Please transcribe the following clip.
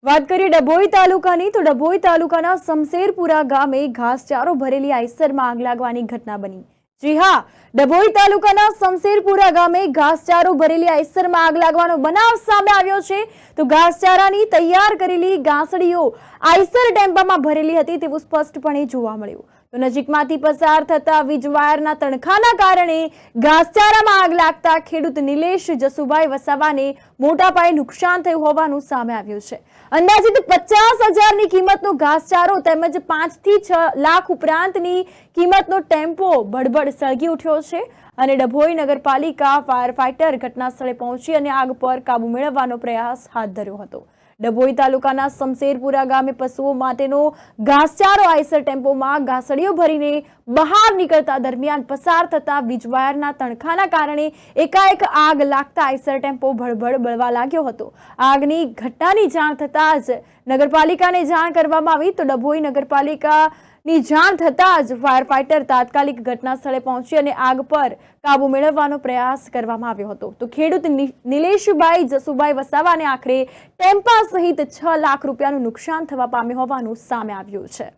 વાત કરીએ ડભોઈ તાલુકાની તો ડભોઈ તાલુકાના સમશેરપુરા ગામે ઘાસચારો ભરેલી આઈસરમાં આગ લાગવાની ઘટના બની। જી હા, ડભોઈ તાલુકાના સમશેરપુરા ગામે ઘાસચારો ભરેલી આઈસરમાં આગ લાગવાનો બનાવ સામે આવ્યો છે। તો ઘાસચારાની તૈયાર કરેલી ગાંસડીઓ આઈસર ટેમ્પામાં ભરેલી હતી તેવું સ્પષ્ટપણે જોવા મળ્યું। તો નજીકમાંથી પસાર થતા વીજ વાયરના તણખાના કારણે ઘાસચારામાં આગ લાગતા ખેડૂત નિલેશ જસુભાઈ વસાવાને મોટા પાયે નુકસાન થયું હોવાનું સામે આવ્યું છે। અંદાજિત 50,000ની કિંમતનો ઘાસચારો તેમજ 5 થી 6 લાખ ઉપરાંતની કિંમતનો ટેમ્પો ભડભડ સળગી ઉઠ્યો છે અને ડભોઈ નગરપાલિકા ફાયર ફાઇટર ઘટના સ્થળે પહોંચી અને આગ પર કાબુ મેળવવાનો પ્રયાસ હાથ ધર્યો હતો। ડભોઈ તાલુકાના સમશેરપુરા ગામે પશુઓ માટેનો ઘાસચારો આઈસર ટેમ્પોમાં ઘાસડીઓ ભરીને બહાર નીકળતા દરમિયાન પસાર થતા વીજવાયરના તણખાના કારણે એકાએક આગ લાગતા આઈસર ટેમ્પો ભડભડ બળવા લાગ્યો હતો। આગની ઘટનાની જાણ થતાં જ નગરપાલિકાને જાણ કરવામાં આવી તો ડભોઈ નગરપાલિકાની જાણ થતાં જ ફાયર ફાઇટર તાત્કાલિક ઘટના સ્થળે પહોંચી અને આગ પર કાબુ મેળવવાનો પ્રયાસ કરવામાં આવ્યો હતો। તો ખેડૂત નિલેશભાઈ જસુભાઈ વસાવાને આખરે ટેમ્પા સહિત 6 લાખ રૂપિયાનું નુકસાન થવા પામ્યું હોવાનું સામે આવ્યું છે।